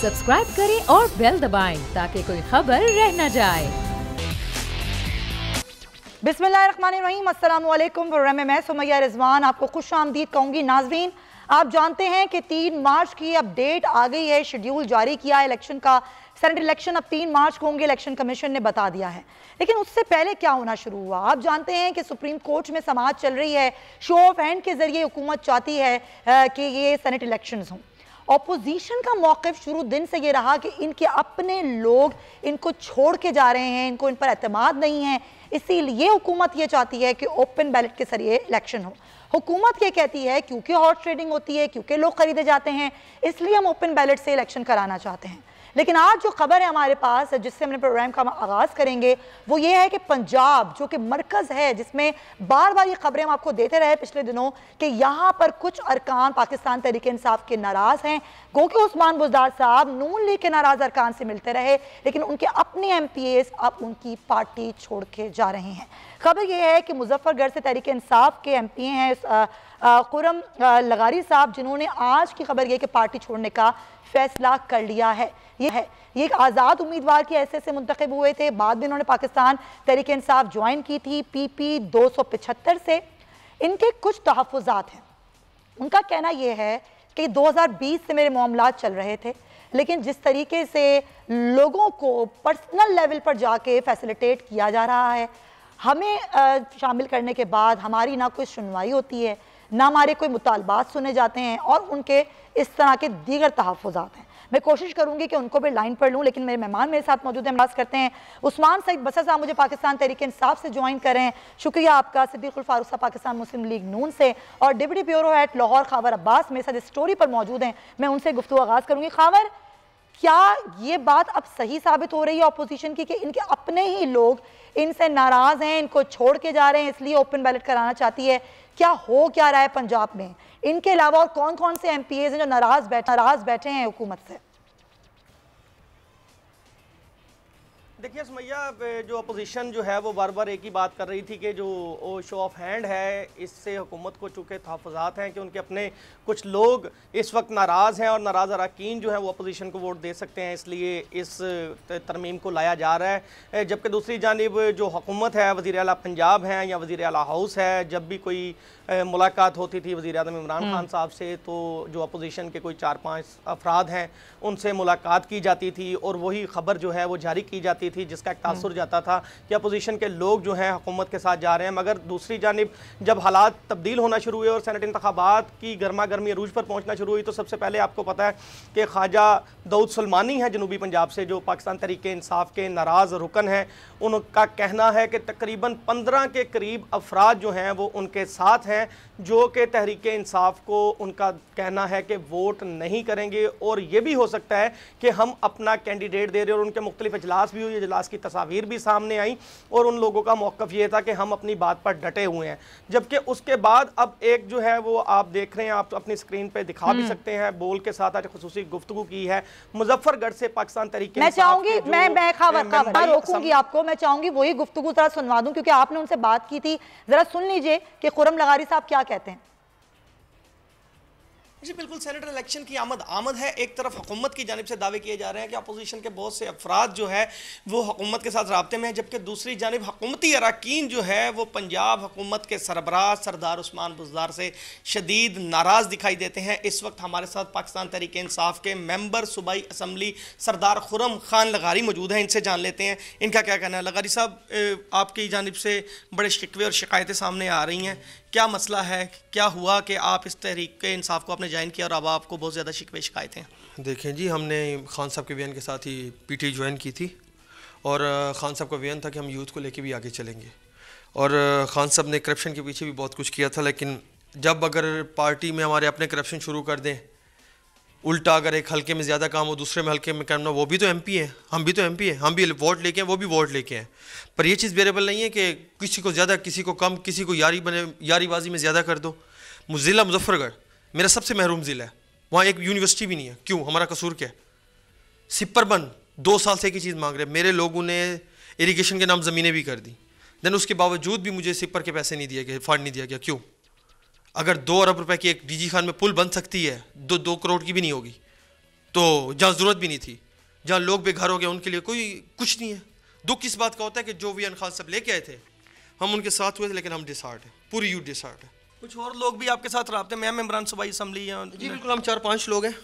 Subscribe करें और bell दबाएं ताकि कोई खबर रह न जाए। बिस्मिल्लाहिर्रहमानिर्रहीम, अस्सलाम वालेकुम। प्रोग्राम में मैं सुमैया रिजवान आपको खुश आमदीद कहूँगी। नाजरीन, आप जानते हैं कि 3 मार्च की अपडेट आ गई है, शेड्यूल जारी किया है इलेक्शन का। सेनेट इलेक्शन अब 3 मार्च को होंगे, इलेक्शन कमीशन ने बता दिया है। लेकिन उससे पहले क्या होना शुरू हुआ? आप जानते हैं कि सुप्रीम कोर्ट में समाअत चल रही है। शो ऑफ हैंड के जरिए हुकूमत चाहती है कि ये सेनेट इलेक्शंस हों। ऑपोजिशन का मौक़िफ़ शुरू दिन से ये रहा कि इनके अपने लोग इनको छोड़ के जा रहे हैं, इनको इन पर एतमाद नहीं है, इसीलिए हुकूमत ये चाहती है कि ओपन बैलेट के जरिए इलेक्शन हो। हुकूमत ये कहती है क्योंकि हॉर्स ट्रेडिंग होती है, क्योंकि लोग खरीदे जाते हैं, इसलिए हम ओपन बैलेट से इलेक्शन कराना चाहते हैं। लेकिन आज जो खबर है हमारे पास, जिससे हमने प्रोग्राम का आगाज़ करेंगे, वो ये है कि पंजाब जो कि मरकज़ है, जिसमें बार बार ये खबरें हम आपको देते रहे पिछले दिनों कि यहाँ पर कुछ अरकान पाकिस्तान तहरीक इंसाफ के नाराज़ हैं। गो कि उस्मान बुज़दार साहब नून लीग के नाराज़ अरकान से मिलते रहे, लेकिन उनके अपने MPAs अब उनकी पार्टी छोड़ के जा रहे हैं। खबर यह है कि मुजफ्फरगढ़ से तहरीक इंसाफ के MPA हैं खुरम लगारी साहब, जिन्होंने आज की खबर यह कि पार्टी छोड़ने का फैसला कर लिया है। ये एक आज़ाद उम्मीदवार की हैसियत से मुंतखब हुए थे। बाद में इन्होंने पाकिस्तान तहरीक इंसाफ ज्वाइन की थी PP 275 से। इनके कुछ तहफ़्फ़ुज़ात हैं। उनका कहना यह है कि 2020 से मेरे मामलात चल रहे थे, लेकिन जिस तरीके से लोगों को पर्सनल लेवल पर जाके फैसिलिटेट किया जा रहा है, हमें शामिल करने के बाद हमारी ना कोई सुनवाई होती है, ना हमारे कोई मुतालबात सुने जाते हैं, और उनके इस तरह के दीगर तहफ़्फ़ुज़ात हैं। मैं कोशिश करूंगी कि उनको भी लाइन पर लूं, लेकिन मेरे मेहमान मेरे साथ मौजूद हैं। हम बात करते हैं उस्मान सईद बसर साहब, मुझे पाकिस्तान तहरीक इंसाफ से ज्वाइन कर रहे हैं, शुक्रिया आपका। सिद्दीकुल फारूक साहब पाकिस्तान मुस्लिम लीग नून से, और deputy bureau head Lahore Khawar Abbas मेरे साथ स्टोरी पर मौजूद हैं। मैं उनसे गुफ्तगू आगाज़ करूंगी। खावर, क्या ये बात अब सही साबित हो रही है ऑपोजिशन की कि इनके अपने ही लोग इनसे नाराज़ हैं, इनको छोड़ के जा रहे हैं, इसलिए ओपन बैलेट कराना चाहती है? क्या हो क्या रहा है पंजाब में? इनके अलावा और कौन कौन से MPAs हैं जो नाराज़ बैठे हैं हुकूमत से? देखिए सुमैया, जो अपोजिशन जो है वो बार बार एक ही बात कर रही थी कि जो शो ऑफ हैंड है, इससे हुकूमत को चूँकि तहफ़्फ़ुज़ात हैं कि उनके अपने कुछ लोग इस वक्त नाराज़ हैं और नाराज़ अरकान जो है वो अपोजिशन को वोट दे सकते हैं, इसलिए इस तरमीम को लाया जा रहा है। जबकि दूसरी जानिब जो हुकूमत है, वज़ीर आला पंजाब हैं या वज़ीर आला हाउस है, जब भी कोई मुलाकात होती थी वज़ीर आज़म इमरान खान साहब से, तो जो अपोजिशन के कोई 4-5 अफराद हैं उनसे मुलाकात की जाती थी और वही ख़बर जो है वो जारी की जाती थी, जिसका एक तासुर जाता था कि अपोजिशन के लोग जो हैं हुकूमत के साथ जा रहे हैं। मगर दूसरी जानिब जब हालात तब्दील होना शुरू हुए और सेनेट इंतखाबात की गर्मा गर्मी अरूज पर पहुँचना शुरू हुई, तो सबसे पहले आपको पता है कि ख्वाजा दाऊद सुलेमानी है जनूबी पंजाब से, जो पाकिस्तान तहरीक इंसाफ के नाराज़ रुकन हैं। उनका कहना है कि तकरीबन 15 के करीब अफराद जो हैं वो उनके साथ हैं, जो कि तहरीक इंसाफ को उनका कहना है कि वोट नहीं करेंगे, और ये भी हो सकता है कि हम अपना कैंडिडेट दे रहे हैं। और उनके मुख्तलिफ इजलास भी हुए, इजलास की तस्वीर भी सामने आई और उन लोगों का मौक़िफ़ ये था कि हम अपनी बात पर डटे हुए हैं। जबकि उसके बाद अब एक जो है वो आप देख रहे हैं, आप अपनी स्क्रीन पर दिखा भी सकते हैं, बोल के साथ आज खुसूसी गुफ्तगू की है मुजफ्फरगढ़ से पाकिस्तान तहरीक मैं चाहूंगी मैं खबर रोकूंगी आपको, मैं चाहूंगी वही गुफ्तगू जरा सुनवा दूं, क्योंकि आपने उनसे बात की थी। जरा सुन लीजिए कि खुरम लगारी साहब क्या कहते हैं। जी बिल्कुल, सेनेटर इलेक्शन की आमद है। एक तरफ हुकूमत की जानिब से दावे किए जा रहे हैं कि अपोजिशन के बहुत से अफराद जो है वो हुकूमत के साथ राब्ते में है, जबकि दूसरी जानिब हुकूमती अरकान जो है वो पंजाब हुकूमत के सरबराह सरदार उस्मान बुज़दार से शदीद नाराज़ दिखाई देते हैं। इस वक्त हमारे साथ पाकिस्तान तहरीक इंसाफ के मेंबर सूबाई असम्बली सरदार खुरम खान लगारी मौजूद हैं, इनसे जान लेते हैं इनका क्या कहना है। लगारी साहब, आपकी जानिब से बड़े शिकवे और शिकायतें सामने आ रही हैं, क्या मसला है? क्या हुआ कि आप इस तहरीक इंसाफ को आपने ज्वाइन किया और अब आपको बहुत ज़्यादा शिकवे शिकायतें हैं? देखें जी, हमने खान साहब के बयान के साथ ही PT ज्वाइन की थी, और खान साहब का बयान था कि हम यूथ को लेके भी आगे चलेंगे, और खान साहब ने करप्शन के पीछे भी बहुत कुछ किया था। लेकिन जब अगर पार्टी में हमारे अपने करप्शन शुरू कर दें, उल्टा अगर एक हल्के में ज़्यादा काम हो दूसरे में हल्के में करना, वो भी तो MP है, हम भी तो MP है, हम भी वोट लेके हैं, वो भी वोट लेके हैं। पर ये चीज़ वेरिएबल नहीं है कि किसी को ज़्यादा किसी को कम, किसी को यारीबाजी में ज़्यादा कर दो। ज़िला मुजफ्फरगढ़ मेरा सबसे महरूम ज़िला है, वहाँ एक यूनिवर्सिटी भी नहीं है। क्यों? हमारा कसूर क्या है? सिपर बंद 2 साल से एक ही चीज़ मांग रहे हैं। मेरे लोगों ने इरीगेशन के नाम ज़मीनें भी कर दी, देन उसके बावजूद भी मुझे सिपर के पैसे नहीं दिए गए, फंड नहीं दिया गया। क्यों? अगर 2 अरब रुपए की एक DG खान में पुल बन सकती है, 2 करोड़ की भी नहीं होगी। तो जहाँ ज़रूरत भी नहीं थी, जहाँ लोग बेघर हो गए उनके लिए कोई कुछ नहीं है। दुख इस बात का होता है कि जो भी खान साहब लेके आए थे हम उनके साथ हुए थे, लेकिन हम डिसहार्ट है, पूरी यूथ डिसहार्ट है। कुछ और लोग भी आपके साथ रबते में, मेंबरान सूबाई असम्बली? जी बिल्कुल, हम 4-5 लोग हैं,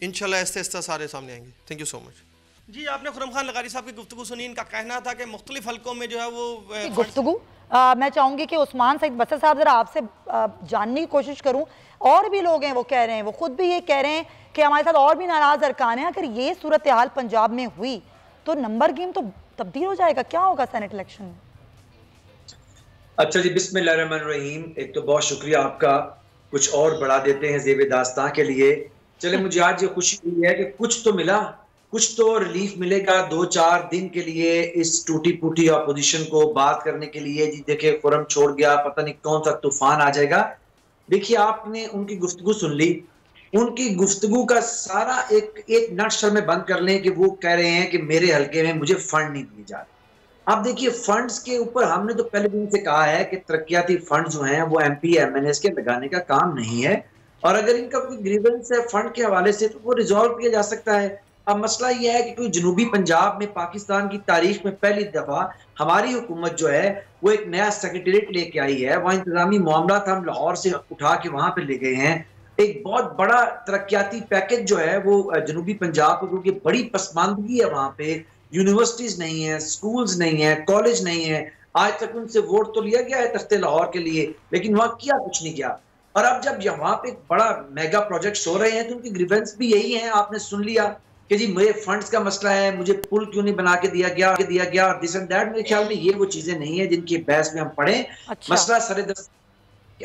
इंशाल्लाह ऐसे ऐसे सारे सामने आएंगे। Thank you so much. जी, आपने खुर्रम खान लगारी साहब की गुफ्तगू सुनी। इनका कहना था कि मुख्तलिफ हलकों में जो है वो गुफ्तगू मैं चाहूँगी कि उस्मान सईद बसर साहब ज़रा आपसे जानने की कोशिश करूँ। और भी लोग हैं वो कह रहे हैं, वो खुद भी ये कह रहे हैं कि हमारे साथ और भी नाराज़ अरकान हैं, अगर ये सूरत हाल पंजाब में हुई तो नंबर गेम तो तब्दील हो जाएगा। क्या होगा सेनेट इलेक्शन में? अच्छा जी, बिस्मिल्लाहिर्रहमानिर्रहीम। एक तो बहुत शुक्रिया आपका, कुछ और बढ़ा देते हैं ज़ेब दास्तां के लिए। चले, मुझे आज ये खुशी हुई है कि कुछ तो मिला, कुछ तो रिलीफ मिलेगा 2-4 दिन के लिए इस टूटी फूटी अपोजिशन को बात करने के लिए। जी देखिए, फोरम छोड़ गया, पता नहीं कौन सा तूफान आ जाएगा। देखिए, आपने उनकी गुफ्तगू सुन ली, उनकी गुफ्तगू का सारा एक नटशल में बंद कर लें कि वो कह रहे हैं कि मेरे हल्के में मुझे फंड नहीं दिए जा रहे। अब देखिए, फंड्स के ऊपर हमने तो पहले दिन से कहा है कि तरक्याती फंड जो हैं वो MP MNS के लगाने का काम नहीं है, और अगर इनका कोई ग्रीवेंस है फंड के हवाले से तो वो रिजॉल्व किया जा सकता है। अब मसला यह है कि कोई जनूबी पंजाब में पाकिस्तान की तारीख में पहली दफा हमारी हुकूमत जो है वो एक नया सेक्रेटेरिएट लेके आई है। वहाँ इंतजामी मामला हम लाहौर से उठा के वहां पे ले गए हैं। एक बहुत बड़ा तरक्याती पैकेज जो है वो जनूबी पंजाब को, क्योंकि बड़ी पसमानदगी है वहां पे, यूनिवर्सिटीज नहीं है, स्कूल्स नहीं है, कॉलेज नहीं है। आज तक उनसे वोट तो लिया गया है तख्ते लाहौर के लिए, लेकिन वहाँ किया कुछ नहीं किया। और अब जब वहां पे बड़ा मेगा प्रोजेक्ट हो रहे हैं तो उनकी ग्रीवेंस भी यही है, आपने सुन लिया कि जी मेरे फंड्स का मसला है, मुझे पुल क्यों नहीं बना के दिया गया और दिस एंड दैट। मेरे ख्याल में ये वो चीजें नहीं है जिनकी बहस में हम पढ़े। अच्छा। मसला सरेदस्त कि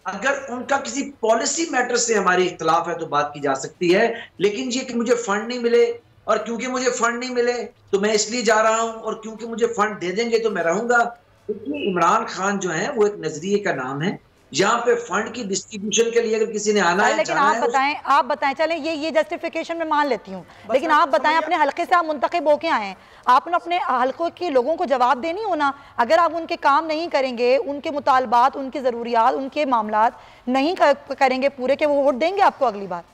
अगर उनका किसी पॉलिसी मैटर से हमारी इख्तलाफ है तो बात की जा सकती है, लेकिन ये कि मुझे फंड नहीं मिले और क्योंकि मुझे फंड नहीं मिले तो मैं इसलिए जा रहा हूं और क्योंकि मुझे फंड दे देंगे तो मैं रहूंगा। क्योंकि इमरान खान जो है वो एक नजरिए का नाम है, यहाँ पे फंड की डिस्ट्रीब्यूशन के लिए अगर किसी ने आना है, लेकिन आप बताएं चलें ये जस्टिफिकेशन में मान लेती हूँ, लेकिन आप बताएं अपने हल्के से आप मुंतखब होके आए हैं, आपने अपने हल्कों के लोगों को जवाब देनी हो ना। अगर आप उनके काम नहीं करेंगे, उनके मुतालबात, उनकी ज़रूरियात, उनके मामलात नहीं करेंगे पूरे, के वो वोट देंगे आपको अगली बार?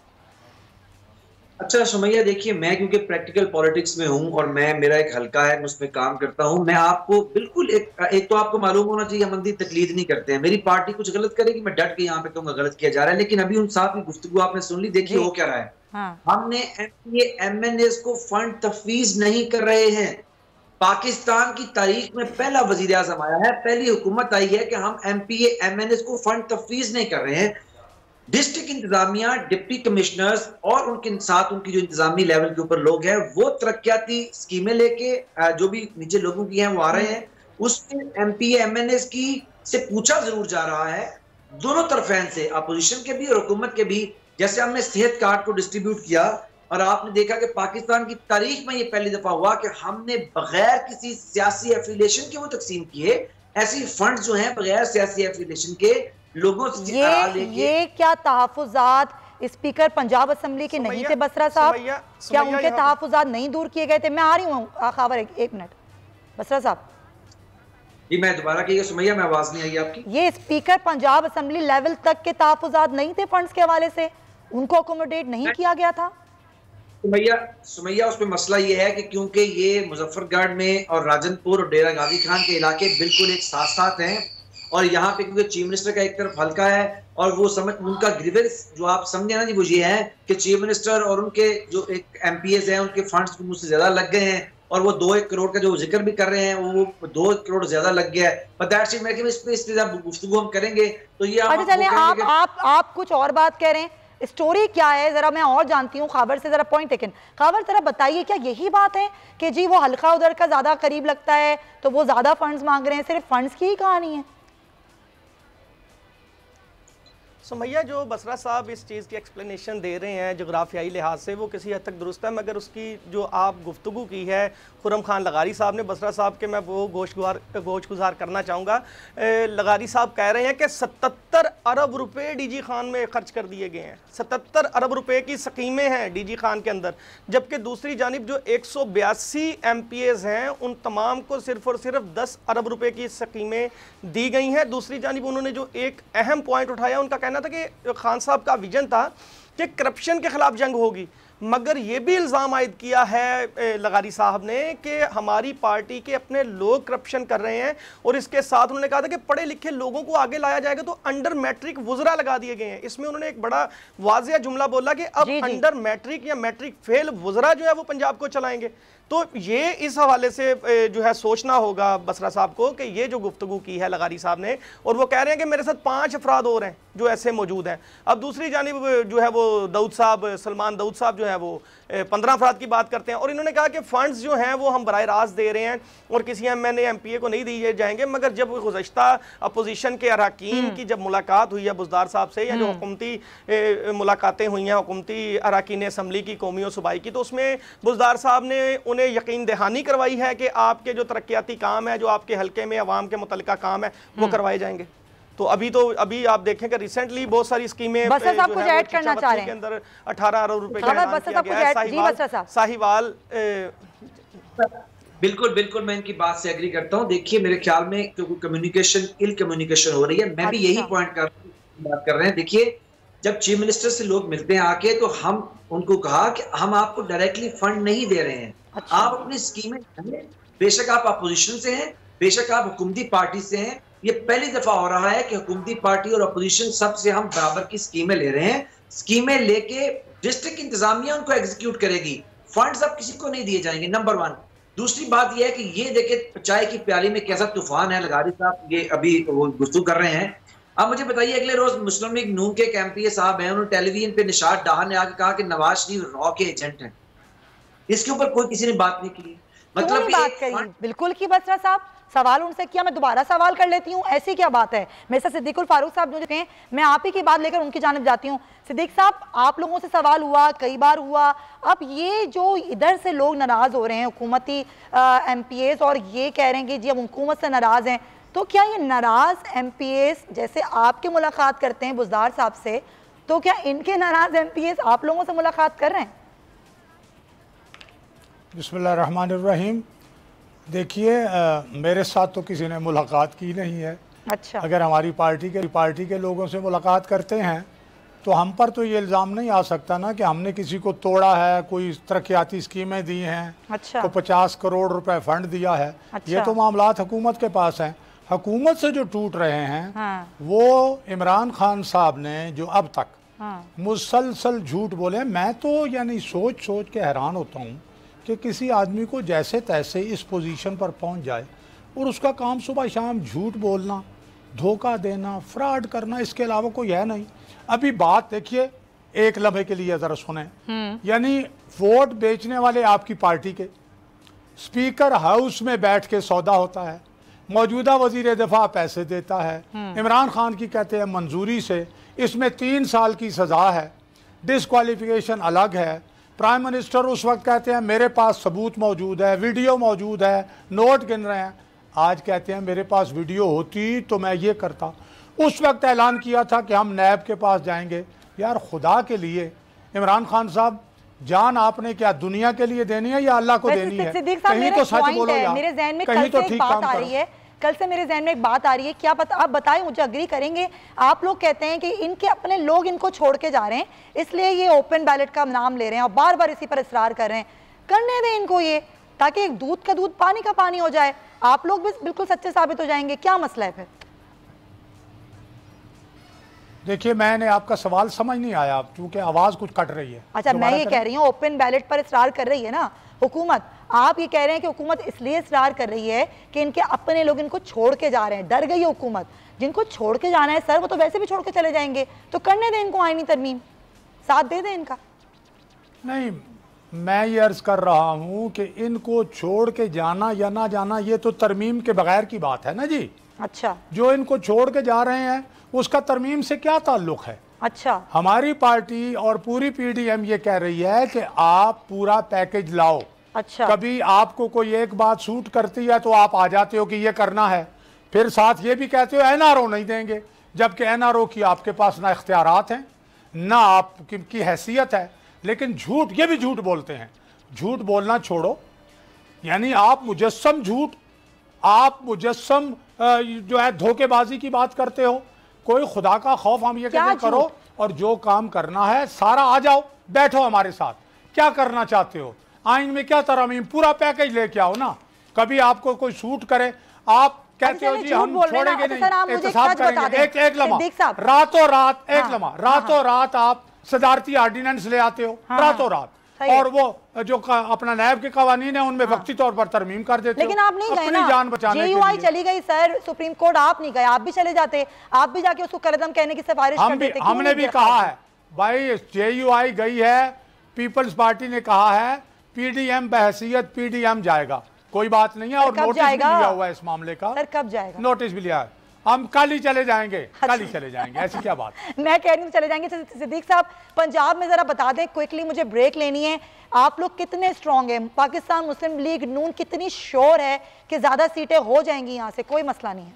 अच्छा सुमैया, देखिए मैं क्योंकि प्रैक्टिकल पॉलिटिक्स में हूं और मेरा एक हल्का है, मैं उसमें काम करता हूं। मैं आपको बिल्कुल एक तो आपको मालूम होना चाहिए, हम अंधी तकलीद नहीं करते हैं। मेरी पार्टी कुछ गलत करेगी मैं डट के यहाँ पे कहूंगा गलत किया जा रहा है, लेकिन अभी उन साहब की गुफ्तगू आपने सुन ली, देखिए हो क्या रहा है। हाँ। हमने MPA MNS को फंड तफवीज नहीं कर रहे हैं। पाकिस्तान की तारीख में पहला वजीर आजम आया है, पहली हुकूमत आई है कि हम MPA MNS को फंड तफवीज नहीं कर रहे हैं। डिस्ट्रिक्ट इंतजामिया, डिप्टी कमिश्नर्स और उनके साथ उनकी जो इंतजामी लेवल के ऊपर लोग हैं वो तरक्याती स्कीमें लेके जो भी नीचे लोगों की हैं वो आ रहे हैं। उसमें MPA MNS की से पूछा जरूर जा रहा है दोनों तरफें से, अपोजिशन के भी और हुकूमत के भी। जैसे हमने सेहत कार्ड को डिस्ट्रीब्यूट किया और आपने देखा कि पाकिस्तान की तारीख में ये पहली दफा हुआ कि हमने बगैर किसी सियासी एफिलिएशन के वो तकसीम किए। ऐसी फंड जो हैं बगैर सियासी एफिलिएशन के लोगों से ये क्या तहफुजात स्पीकर पंजाब असेंबली के नहीं थे बसरा साहब? क्या उनके तहफुजात नहीं दूर किए गए थे? मैं आ रही हूँ खबर, एक मिनट बसरा साहब जी, मैं दोबारा कहिए सुमैया, मैं आवाज नहीं आई आपकी। ये स्पीकर पंजाब असेंबली लेवल तक के तहफुजात नहीं थे फंड्स के हवाले से, उनको अकोमोडेट नहीं किया गया था? सुमैया उसमें मसला ये है कि क्योंकि ये मुजफ्फरगढ़ में और राजनपुर और डेरा गाजी खान के इलाके बिल्कुल एक साथ साथ हैं, और यहाँ पे क्योंकि चीफ मिनिस्टर का एक तरफ हल्का है और वो समझ उनका ग्रीवेंस जो आप समझे ना जी वो ये है कि चीफ मिनिस्टर और उनके जो एक MPs हैं उनके फंड्स मुझसे ज्यादा लग गए हैं और वो 2-1 करोड़ का जो जिक्र भी कर रहे हैं वो 2 करोड़ ज्यादा लग गया है। बट दैट्स इट, मैं इस पे गुफ्तगू हम करेंगे तो ये आप कुछ और बात कह रहे हैं, स्टोरी क्या है जरा मैं और जानती हूँ खबर से, जरा पॉइंट टेकन। खबर जरा बताइए, क्या यही बात है कि जी वो हल्का उधर का ज्यादा करीब लगता है तो वो ज्यादा फंड्स मांग रहे हैं? सिर्फ फंड्स की ही कहानी है? सुमैया, जो बसरा साहब इस चीज़ की एक्सप्लेनेशन दे रहे हैं जोग्राफियाई लिहाज से वो किसी हद तक दुरुस्त है, मगर उसकी जो आप गुफ्तगू की है खुर्रम खान लगारी साहब ने, बसरा साहब के मैं वो गोशगुजार करना चाहूँगा। लगारी साहब कह रहे हैं कि 77 अरब रुपए DG खान में खर्च कर दिए गए हैं, 77 अरब रुपए की स्कीमें हैं DG खान के अंदर, जबकि दूसरी जानिब जो 182 MPAs हैं उन तमाम को सिर्फ और सिर्फ 10 अरब रुपए की स्कीमें दी गई हैं। दूसरी जानिब उन्होंने जो एक अहम पॉइंट उठाया, उनका कहना था कि खान साहब का विजन था कि करप्शन के खिलाफ जंग होगी, मगर ये भी इल्ज़ाम आयद किया है लगारी साहब ने कि हमारी पार्टी के अपने लोग करप्शन कर रहे हैं, और इसके साथ उन्होंने कहा था कि पढ़े लिखे लोगों को आगे लाया जाएगा तो अंडर मैट्रिक वुज़रा लगा दिए गए हैं। इसमें उन्होंने एक बड़ा वाज़िया जुमला बोला कि अब अंडर मैट्रिक या मैट्रिक फेल वुज़रा जो है वो पंजाब को चलाएंगे। तो ये इस हवाले से जो है सोचना होगा बसरा साहब को कि ये जो गुफ्तगू की है लगारी साहब ने, और वो कह रहे हैं कि मेरे साथ 5 अफराद और हैं जो ऐसे मौजूद हैं। अब दूसरी जानिब जो है वो दाऊद साहब, सलमान दाऊद साहब जो है वो 15 अफराद की बात करते हैं, और इन्होंने कहा कि फंड्स जो हैं वो हम बराह रास्त दे रहे हैं और किसी MNA MPA को नहीं दिए जाएंगे। मगर जब गुज़श्ता अपोजिशन के अरकान की जब मुलाकात हुई है बुज़दार साहब से, या जो हुकूमती मुलाकातें हुई हैं हुकूमती अरकान असम्बली की, कौमी और सूबाई की, तो उसमें बुज़दार साहब ने उन्हें यकीन दहानी करवाई है कि आपके जो तरक्याती काम है, जो आपके हल्के में अवाम के मुतल्लिका काम है, वो करवाए जाएंगे। तो अभी आप देखें कि रिसेंटली बहुत सारी स्कीमें बस साहब कुछ ऐड करना चाह रहे हैं के अंदर 18 अरब रुपए का ऐलान किया गया है। साहिवाल बिल्कुल बिल्कुल मैं इनकी बात से एग्री करता हूं। देखिए मेरे ख्याल में कम्युनिकेशन इल कम्युनिकेशन हो रही है। मैं भी यही पॉइंट बात कर रहे हैं। देखिए जब चीफ मिनिस्टर से लोग मिलते हैं आके, तो हम उनको कहा कि हम आपको डायरेक्टली फंड नहीं दे रहे हैं, आप अपनी स्कीमें, बेशक आप अपोजिशन से हैं, बेशक आप हुकूमती पार्टी से हैं, ये पहली दफा हो रहा है कि हुकूमती पार्टी और अपोजिशन सबसे हम बराबर की स्कीमें ले रहे हैं। स्कीमें लेके डिस्ट्रिक्ट इंतजामिया उनको एग्जीक्यूट करेगी, फंड्स अब किसी को नहीं दिए जाएंगे, नंबर 1। दूसरी बात यह है कि ये देखे चाय की प्याली में कैसा तूफान है, लगारी साहब ये अभी वो गुफ्तगू कर रहे हैं। अब मुझे बताइए, अगले रोज मुस्लिम लीग नून के MPA साहब हैं, उन्होंने टेलीविजन पे निशात डार ने आके कहा कि नवाज शरीफ रॉ के एजेंट हैं। इसके ऊपर कोई किसी ने बात नहीं की, मतलब बात करी बिल्कुल की। बसरा साहब सवाल उनसे किया, मैं दोबारा सवाल कर लेती हूँ, ऐसी क्या बात है। मेरे साथ सिद्दीकुल फारूक साहब जो हैं, मैं आप ही की बात लेकर उनकी जानिब जाती हूँ। सिद्दीक साहब, आप लोगों से सवाल हुआ, कई बार हुआ, अब ये जो इधर से लोग नाराज हो रहे हैं हुकूमती MPAs, और ये कह रहे हैं कि जी हम हुकूमत से नाराज हैं, तो क्या ये नाराज MPAs जैसे आपके मुलाकात करते हैं बुज़दार साहब से, तो क्या इनके नाराज MPAs आप लोगों से मुलाकात कर रहे हैं? बिस्मिल्लाहिर्रहमानिर्रहीम। देखिए मेरे साथ तो किसी ने मुलाकात की नहीं है। अच्छा। अगर हमारी पार्टी के लोगों से मुलाकात करते हैं तो हम पर तो ये इल्ज़ाम नहीं आ सकता ना कि हमने किसी को तोड़ा है, कोई तरक्याती स्कीमें दी हैं, अच्छा। को 50 करोड़ रुपए फंड दिया है। अच्छा। ये तो मामलात हुकूमत के पास हैं। हुकूमत से जो टूट रहे हैं वो इमरान खान साहब ने जो अब तक मुसलसल झूठ बोले। मैं तो यानी सोच सोच के हैरान होता हूँ कि किसी आदमी को जैसे तैसे इस पोजीशन पर पहुँच जाए और उसका काम सुबह शाम झूठ बोलना, धोखा देना, फ्रॉड करना, इसके अलावा कोई है नहीं। अभी बात देखिए, एक लम्हे के लिए ज़रा सुने, यानी वोट बेचने वाले आपकी पार्टी के स्पीकर हाउस में बैठ के सौदा होता है, मौजूदा वजीर दिफा पैसे देता है, इमरान खान की कहते हैं मंजूरी से, इसमें 3 साल की सज़ा है, डिस्क्वालिफिकेशन अलग है। प्राइम मिनिस्टर उस वक्त कहते हैं मेरे पास सबूत मौजूद है, वीडियो मौजूद है, नोट गिन रहे हैं। आज कहते हैं मेरे पास वीडियो होती तो मैं ये करता। उस वक्त ऐलान किया था कि हम नैब के पास जाएंगे। यार खुदा के लिए इमरान खान साहब, जान आपने क्या दुनिया के लिए देनी है या अल्लाह को देनी है? कहीं तो सच बोलो यार, मेरे ज़हन में कहीं तो ठीक काम करो। कल से मेरे जहन में एक बात आ रही है, क्या पता आप बताएं, मुझे अग्री करेंगे। आप लोग कहते हैं कि इनके अपने लोग इनको छोड़ के जा रहे हैं, इसलिए ये ओपन बैलेट का नाम ले रहे हैं और बार बार इसी पर इसरार कर रहे हैं। करने दें इनको ये, ताकि एक दूध का दूध पानी का पानी हो जाए, आप लोग भी बिल्कुल सच्चे साबित हो जाएंगे। क्या मसला है फिर? देखिए मैंने आपका सवाल समझ नहीं आया क्योंकि आवाज कुछ कट रही है। अच्छा, मैं ये कह रही हूँ ओपन बैलेट पर इसरार कर रही है ना हुकूमत, आप ये कह रहे हैं कि हुकूमत इसलिए इसरार कर रही है कि इनके अपने लोग इनको छोड़ के जा रहे हैं, डर गई है हुकूमत। जिनको छोड़ के जाना है सर, वो तो वैसे भी छोड़ के चले जाएंगे, तो करने दें इनको आईनी तरमीम, साथ दे दें इनका। नहीं, मैं ये अर्ज कर रहा हूँ कि इनको छोड़ के जाना या ना जाना ये तो तरमीम के बगैर की बात है ना जी। अच्छा, जो इनको छोड़ के जा रहे हैं उसका तरमीम से क्या ताल्लुक है? अच्छा, हमारी पार्टी और पूरी PDM ये कह रही है कि आप पूरा पैकेज लाओ। अच्छा, कभी आपको कोई एक बात सूट करती है तो आप आ जाते हो कि ये करना है, फिर साथ ये भी कहते हो NRO नहीं देंगे, जबकि NRO की आपके पास ना इख्तियारात हैं ना आपकी हैसियत है। लेकिन झूठ, ये भी झूठ बोलते हैं। झूठ बोलना छोड़ो, यानी आप मुजस्सम झूठ, आप मुजस्सम जो है धोखेबाजी की बात करते हो। कोई खुदा का खौफ हम ये कहते करो और जो काम करना है सारा आ जाओ, बैठो हमारे साथ। क्या करना चाहते हो, आइन में क्या तरमीम, पूरा पैकेज लेके आओ ना। कभी आपको कोई सूट करे, आप कहते हो जी हम छोड़ेंगे नहीं, एहतसाब करेंगे, एक लम्हा रातों रात, एक लम्हा रातों रात आप सदारती ऑर्डिनेंस ले आते हो रातों रात, और वो जो अपना नैब के कवानीन है उनमें वक्ती तौर पर तरमीम कर देते हो। लेकिन आप नहीं गए ना, जान बचाने के लिए। चली गई सर सुप्रीम कोर्ट, आप नहीं गए, आप भी चले जाते, आप भी जाके उसको कलदम कहने की सिफारिश कर देते। हमने भी कहा है भाई, JUI गई है, पीपल्स पार्टी ने कहा है PDM बहैसियत PDM जाएगा, कोई बात नहीं है, और नोटिस भी लिया हुआ है इस मामले का। सर कब जाएगा? नोटिस भी लिया है, हम कल ही चले जाएंगे, कल ही चले जाएंगे, ऐसी क्या बात। मैं कह रही हूँ चले जाएंगे। सिद्दीक साहब, पंजाब में जरा बता दें क्विकली, मुझे ब्रेक लेनी है, आप लोग कितने स्ट्रॉन्ग हैं? पाकिस्तान मुस्लिम लीग नून कितनी श्योर है कि ज्यादा सीटें हो जाएंगी यहाँ से? कोई मसला नहीं है।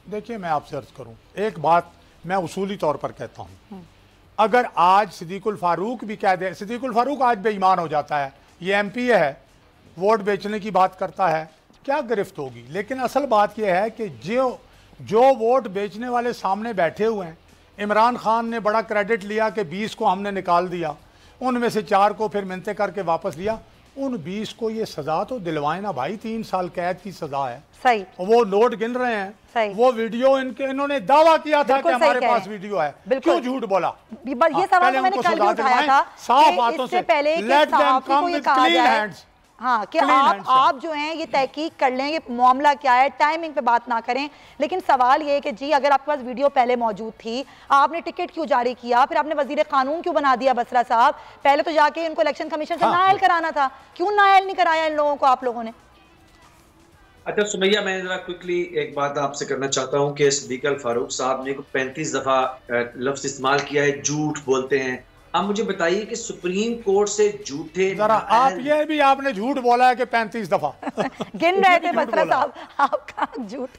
देखिए मैं आपसे अर्ज करूं, एक बात मैं उसूली तौर पर कहता हूं, अगर आज सिद्दीकुल फारूक भी कह दे, सिद्दीकुल फारूक आज बेईमान हो जाता है, ये MP है, वोट बेचने की बात करता है, क्या गिरफ्त होगी। लेकिन असल बात यह है कि जो वोट बेचने वाले सामने बैठे हुए हैं, इमरान खान ने बड़ा क्रेडिट लिया कि 20 को हमने निकाल दिया, उनमें से 4 को फिर मिन्नतें करके वापस लिया, उन 20 को ये सजा तो दिलवाए ना भाई, 3 साल कैद की सजा है। सही, वो नोट गिन रहे हैं, सही। वो वीडियो इन्होंने दावा किया था कि हमारे पास वीडियो है, क्यों झूठ बोला? ये सवाल मैंने कल भी उठाया था, साफ बातों से, let them come with clean hands. हाँ, कि आप जो हैं ये तहकीक कर लें, ये मामला क्या है, टाइमिंग पे बात ना करें। लेकिन सवाल ये है कि जी अगर आपके पास वीडियो पहले मौजूद थी, आपने टिकट क्यों जारी किया, फिर आपने वजीर कानून क्यों बना दिया बसरा साहब? पहले तो जाके इनको इलेक्शन कमीशन से नायल कराना था, क्यों नायल नहीं कराया इन लोगों को आप लोगों ने? अच्छा सुमैया, मैं जरा क्विकली एक बात आपसे करना चाहता हूँ कि सिद्दीक फारूक साहब ने 35 दफा लफ्ज इस्तेमाल किया है, झूठ बोलते हैं। आप मुझे बताइए कि सुप्रीम कोर्ट से झूठे, जरा आप ये भी आपने झूठ बोला है कि 35 दफा गिन रहे थे बसरा साहब, आप कहाँ झूठ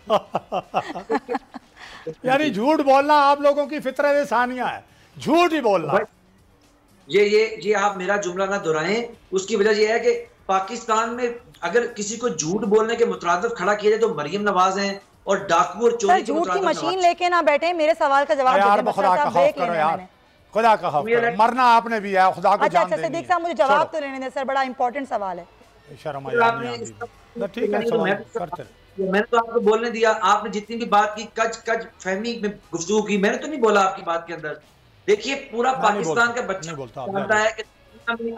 यानी झूठ बोलना आप लोगों की फितरत सानिया है, झूठ ही बोलना। ये आप मेरा जुमला ना दोहराएं, उसकी वजह यह है कि पाकिस्तान में अगर किसी को झूठ बोलने के मुतरादिफ खड़ा किया जाए तो मरियम नवाज हैं, और डाकू और चोरी झूठ की मशीन लेके ना बैठे, मेरे सवाल का जवाब यार, खुदा का खौफ करो यार, खुदा का खौफ करो, मरना आपने भी है, खुदा को जान देनी है। सिद्दीक साहब मुझे जवाब तो लेने दें सर, बड़ा इंपॉर्टेंट सवाल है। शर्म ठीक है, मैंने तो आपको बोलने दिया, आपने जितनी भी बात की कज फहमी में गुफ्तगू की, मैंने तो नहीं बोला आपकी बात के अंदर। देखिए पूरा पाकिस्तान का बच्चा जानता है कि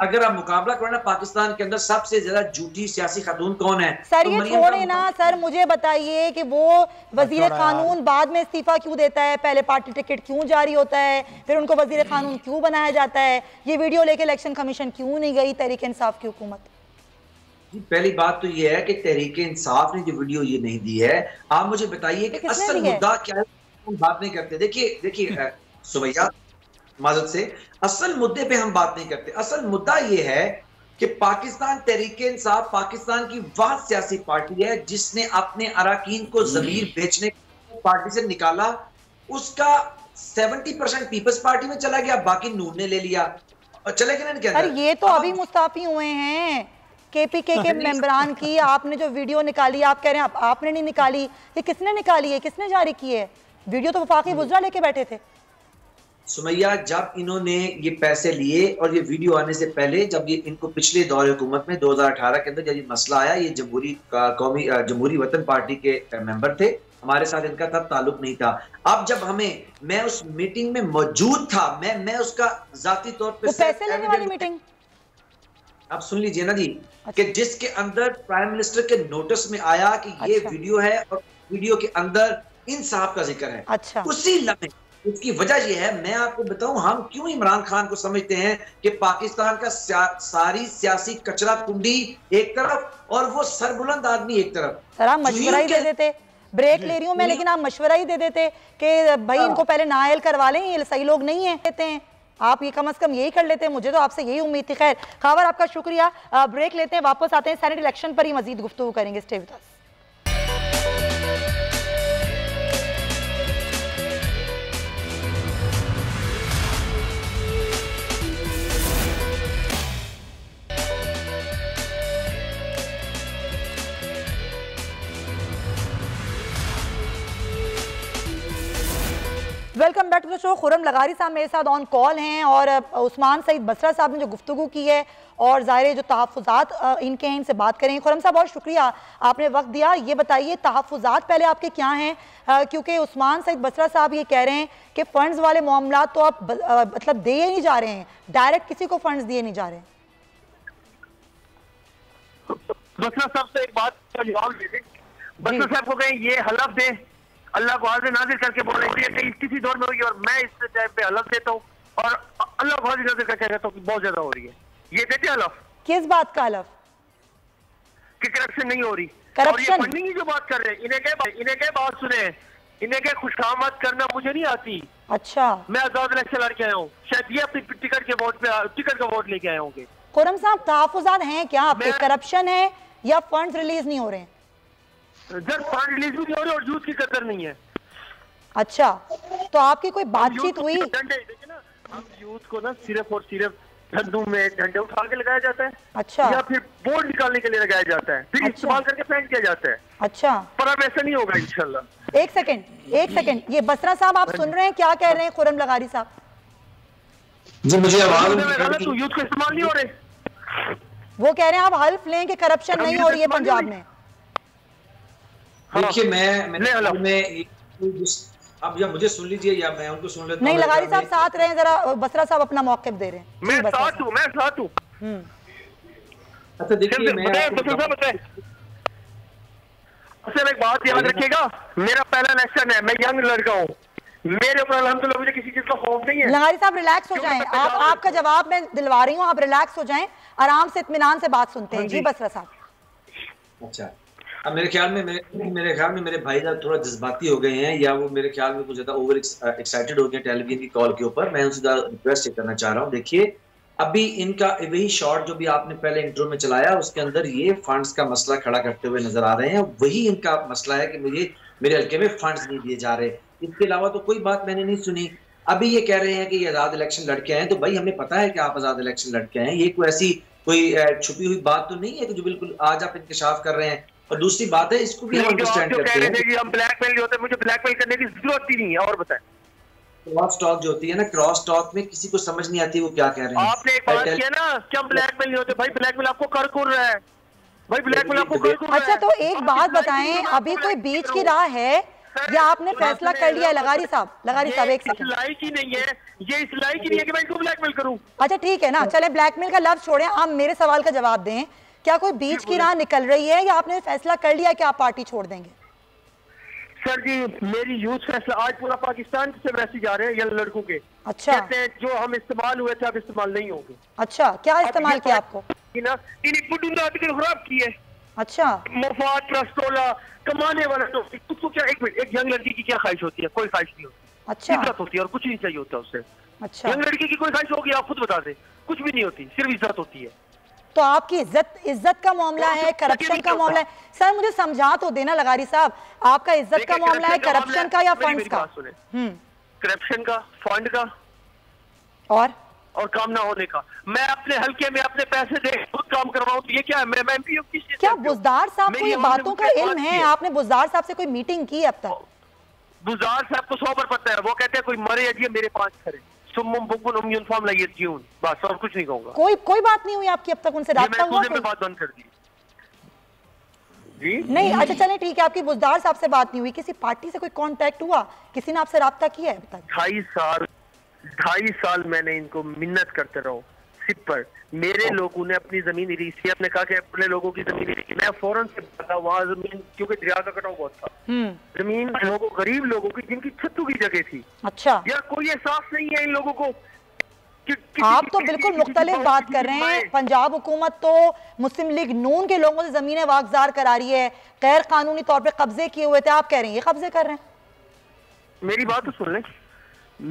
अगर आप मुकाबला करें ना पाकिस्तान के अंदर सबसे ज्यादा झूठी सियासी खातून कौन है। सर ये छोड़े ना, सर मुझे बताइए कि वो वजीर कानून बाद में इस्तीफा क्यों देता है, पहले पार्टी टिकट क्यों जारी होता है, फिर उनको वजीर कानून क्यों बनाया जाता है, ये वीडियो लेके इलेक्शन कमीशन क्यों नहीं गई तहरीक इंसाफ की हुकूमत? पहली बात तो ये है कि तहरीक इंसाफ ने जो वीडियो ये नहीं दी है, आप मुझे बताइए कि असल मुद्दा क्या है, हम बात नहीं करते। देखिए सुमैया, माजरत से, असल मुद्दे पे हम बात नहीं करते। असल मुद्दा ये है कि पाकिस्तान तहरीक इंसाफ पाकिस्तान की वह सियासी पार्टी है जिसने अपने अरकान को जमीर बेचने पार्टी से निकाला, उसका 70% पीपल्स पार्टी में चला गया, बाकी नून ने ले लिया और चले गए इनके अंदर। ये तो अभी मुस्ताफी हुए हैं KPK के मेंबरान की। आपने जो वीडियो निकाली, आप कह रहे हैं आपने नहीं निकाली, ये किसने निकाली है, किसने जारी की है? वीडियो तो वफाकी वुज़रा लेके बैठे थे। सुमैया, जब इन्होंने ये पैसे लिए और ये वीडियो आने से पहले, जब ये इनको पिछले दौर हुकूमत में 2018 के अंदर जब ये मसला आया, ये जमहूरी वतन पार्टी के मेंबर थे, हमारे साथ इनका तब ताल्लुक नहीं था। अब जब मैं उस मीटिंग में मौजूद था, मैं उसका जाती तौर पर पैसे लेने वाली मीटिंग, आप सुन लीजिए ना जी, कि जिसके अंदर प्राइम मिनिस्टर के नोटिस में आया कि ये वीडियो है और वीडियो के अंदर इन साहब का जिक्र है। अच्छा, उसी लम्हे उसकी वजह यह है, मैं आपको बताऊं हम क्यों इमरान खान को समझते हैं कि पाकिस्तान का सारी सियासी कचरा कुंडी एक तरफ और वो सरबुलंद आदमी एक तरफ। सर आप मशवरा ही दे देते, ब्रेक ले रही हूं मैं, लेकिन आप मशवरा ही दे देते कि भाई इनको पहले नायल करवा लें, ये सही लोग नहीं है कहते हैं, आप ये कम से कम यही कर लेते हैं। मुझे तो आपसे यही उम्मीद थी। खैर खबर, आपका शुक्रिया। ब्रेक लेते हैं, वापस आते हैं, सेनेट इलेक्शन पर ही मजीद गुफ्तगू करेंगे। Stay with us. Welcome back to the show. Khurram Lagari साहब मेरे साथ ऑन कॉल हैं और उस्मान सईद बसरा साहब ने जो गुफ्तगू की है और ज़ाहिर जो तहफ़्फ़ुज़ात इनके हैं, इनसे बात करेंगे। खुरम साहब बहुत शुक्रिया, आपने वक्त दिया। ये बताइए तहफ़्फ़ुज़ात पहले आपके क्या हैं, क्योंकि उस्मान सईद बसरा साहब ये कह रहे हैं कि फ़ंड्स वाले मामला तो आप मतलब दिए नहीं जा रहे हैं, डायरेक्ट किसी को फ़ंड्स दिए नहीं जा रहे हैं। बसरा साहब से एक बात का जवाब दे दें। बसरा साहब को कहें ये हलफ दे, अल्लाह को हाजिर नाजिर करके बोले कि किसी दौर में होगी और मैं इस टाइम पे हलफ देता हूँ और अल्लाह को हाजिर नाजिर करके कहता हूँ कि बहुत ज्यादा हो रही है। ये देते हलफ? किस बात का हलफ? कि करप्शन नहीं हो रही। करप्शन? और ये फंडिंग की जो बात कर रहे हैं, इन्हें क्या बात सुने, इन्हें क्या खुशामद करना मुझे नहीं आती। अच्छा, मैं आजाद इलेक्शन लड़के आया हूँ, शायद ये अपनी टिकट का वोट लेके आए होंगे। खुरम साहब तहफ़्फ़ुज़ात हैं क्या आपके? करप्शन है या फंड्स रिलीज नहीं हो रहे हैं? सर फंड रिलीज भी नहीं हो रहे और यूथ की कदर नहीं है। अच्छा, तो आपकी कोई बातचीत हुई? देखिए ना, हम यूथ को ना सिर्फ और सिर्फ धंधों में डंडे उठा के लगाया जाता है। अच्छा, या फिर बोर्ड निकालने के लिए लगाया जाता है, फिर इस्तेमाल करके फेंक किया जाता है। अच्छा, पर अब ऐसा नहीं होगा इंशाल्लाह। एक सेकंड, ये बसरा साहब आप सुन रहे हैं क्या कह रहे हैं खुरम लगारी साहब? जी मुझे आवाज यूथ को इस्तेमाल नहीं हो रहे। वो कह रहे हैं आप हल्फ लें कि करप्शन नहीं हो रही है पंजाब में। देखिए मैं अब या मुझे सुन लीजिए या मैं उनको सुन लेता हूं। नहीं, लगारी साहब साथ रहे, जरा बसरा साहब अपना मौक़िफ़ दे रहे हैं। मैं साथ हूं। अच्छा देखिए मैं एक बात याद रखिएगा, मेरा पहला इलेक्शन है, मैं यंग लड़का हूँ, मेरे ऊपर अल्हम्दुलिल्लाह मुझे किसी चीज का खौफ नहीं है। लगारी साहब रिलैक्स हो जाएं, आपका जवाब मैं दिलवा रही हूँ, आप रिलैक्स हो जाएं, आराम से इत्मीनान से बात सुनते हैं। जी बसरा साहब। अच्छा, अब मेरे ख्याल में मेरे भाई थोड़ा जज्बाती हो गए हैं या वो मेरे ख्याल में कुछ ज्यादा ओवर एक्साइटेड हो गए टेलीविजन की कॉल के ऊपर। मैं उनसे रिक्वेस्ट करना चाह रहा हूँ, देखिए अभी इनका वही शॉट जो भी आपने पहले इंट्रो में चलाया उसके अंदर ये फंड्स का मसला खड़ा करते हुए नजर आ रहे हैं। वही इनका मसला है कि मुझे मेरे हल्के में फंड्स नहीं दिए जा रहे। इसके अलावा तो कोई बात मैंने नहीं सुनी। अभी ये कह रहे हैं कि ये आजाद इलेक्शन लड़के आए, तो भाई हमें पता है कि आप आजाद इलेक्शन लड़के आए, ये कोई ऐसी छुपी हुई बात तो नहीं है कि जो बिल्कुल आज आप इंकशाफ कर रहे हैं। और दूसरी बात है, इसको भी हम अंडरस्टैंड करते हैं कि हम ब्लैकमेल होते हैं, मुझे ब्लैकमेल करने की जरूरत ही नहीं है। और बताएं, क्रॉस टॉक जो होती है ना, क्रॉस टॉक में किसी को समझ नहीं आती वो क्या कह रहे हैं। आपने एक बात किया ना कि हम ब्लैकमेल नहीं होते। भाई ब्लैकमेल आपको कर कौन रहा है? भाई ब्लैकमेल आपको कर कौन रहा है? अच्छा, तो एक बात बताएं, अभी कोई बीच की राह है या आपने फैसला कर लिया है? लगारी साहब एक सेकंड, लायक ही नहीं है ये, इस लायक ही नहीं है कि मैं इनको ब्लैकमेल करूं। अच्छा ठीक है ना, चले ब्लैकमेल का लफ्ज छोड़ें, आप मेरे सवाल का जवाब दें। क्या कोई बीच की राह निकल रही है या आपने फैसला कर लिया कि आप पार्टी छोड़ देंगे? सर जी, मेरी यूथ फैसला, आज पूरा पाकिस्तान से मैसेज आ रहे हैं यंग लड़कों के। अच्छा, कहते हैं जो हम इस्तेमाल हुए थे अब इस्तेमाल नहीं होंगे। अच्छा, क्या इस्तेमाल किया आपको? खराब की है। अच्छा, मुफाद प्रस्तोला कमाने वाला तो उसको क्या, एक मिनट, एक यंग लड़की की क्या ख्वाहिश होती है? कोई ख्वाहिश नहीं होती। अच्छा, इज्जत होती है और कुछ नहीं चाहिए होता उससे। अच्छा, यंग लड़की की कोई ख्वाहिश होगी? आप खुद बता दें, कुछ भी नहीं होती, सिर्फ इज्जत होती है। तो आपकी इज्जत का मामला है, करप्शन का मामला है? सर मुझे समझा तो देना लगारी साहब, आपका इज्जत का मामला है, करप्शन का या फंड्स का? करप्शन का, फंड का और काम ना होने का। मैं अपने हल्के में अपने पैसे दे खुद काम करवाऊं तो ये क्या है? मैं एमपी हूं। क्या बुजदार साहब को ये बातों का इल्म है? आपने बुजदार साहब से कोई मीटिंग की अब तक? बुजदार साहब को 100 पर पता है, वो कहते हैं कोई मरे अजिए मेरे 5 खरे बस, और कुछ नहीं कहूंगा। कोई बात नहीं हुई आपकी अब तक उनसे? राब्ता हुआ? बात बंद कर दी जी? नहीं, अच्छा चलें ठीक है, आपकी बुजदार साहब से बात नहीं हुई, किसी पार्टी से कोई कांटेक्ट हुआ? किसी ने आपसे राब्ता किया है अब तक? 2.5 साल मैंने इनको मिन्नत करते रहो सिप पर। मेरे लोगों ने अपनी जमीन ली, सीएम ने कहा कि अपने लोगों की जमीन ली, मैं फौरन से बता, वहाँ जमीन क्योंकि दरिया का कटाव बहुत था, जमीन लोगों, गरीब लोगों की जिनकी छत्तू की जगह थी। अच्छा, यार कोई एहसास नहीं है इन लोगों को। आप तो बिल्कुल मुख्तलिफ बात कर रहे हैं। पंजाब हुकूमत तो मुस्लिम लीग नून के लोगों से जमीनें वागजार करा रही है, गैर कानूनी तौर पर कब्जे किए हुए थे, आप कह रहे हैं ये कब्जे कर रहे हैं। मेरी बात तो सुन लें,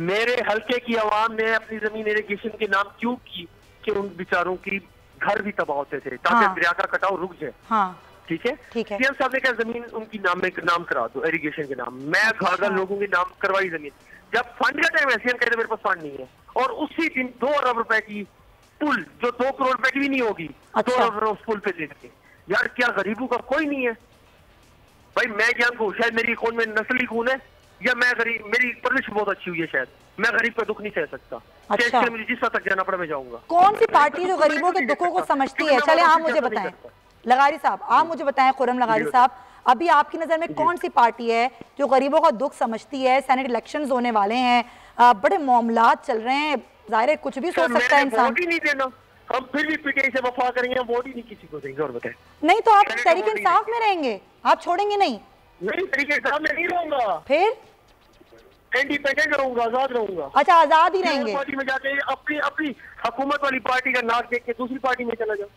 मेरे हल्के की आवाम ने अपनी जमीन इरिगेशन के नाम क्यों की कि उन बेचारों की घर भी तबाह होते थे ताकि दरिया का कटाव रुक जाए। हाँ, ठीक है। सीएम साहब ने कहा जमीन उनकी नाम करा दो इरिगेशन के नाम। मैं घर लोगों के नाम करवाई जमीन। जब फंड का टाइम है, सीएम कहते मेरे पास फंड नहीं है, और उसी दिन 2 अरब रुपए की पुल जो 2 करोड़ रुपए की भी नहीं होगी, 2 अरब उस पुल पे दे देंगे। यार क्या गरीबों का कोई नहीं है? भाई मैं यंग हूँ, शायद मेरी खून में नस्ली खून है, या मैं गरीब, मेरी परवरिश बहुत अच्छी हुई है शायद, मैं गरीब का दुख नहीं सह सकता। अच्छा, मुझे जिस हद तक जाना पड़ा मैं जाऊंगा। कौन सी पार्टी जो गरीबों के दुखों को समझती है? चले आप मुझे बताएं लगारी साहब, आप मुझे बताएं खुर्रम लगारी साहब, अभी आपकी नजर में कौन सी पार्टी है जो गरीबों का दुख समझती है? सेनेट इलेक्शंस होने वाले हैं, बड़े मामलात चल रहे हैं, जाहिर है कुछ भी सोच सकता है इंसान। वोट ही नहीं देना, हम फिर भी पीटीआई से वफा करेंगे, वोट ही नहीं किसी को देंगे। और बताएं, नहीं तो आप तहरीक इंसाफ में रहेंगे, आप छोड़ेंगे नहीं? नहीं, तहरीक इंसाफ में नहीं रहूंगा, फिर इंडिपेंडेंट रहूंगा, आजाद रहूंगा। अच्छा, आजाद ही रहेंगे। पार्टी में जाके अपनी हुकूमत वाली पार्टी का नाक देख के दूसरी पार्टी में चला जाओ।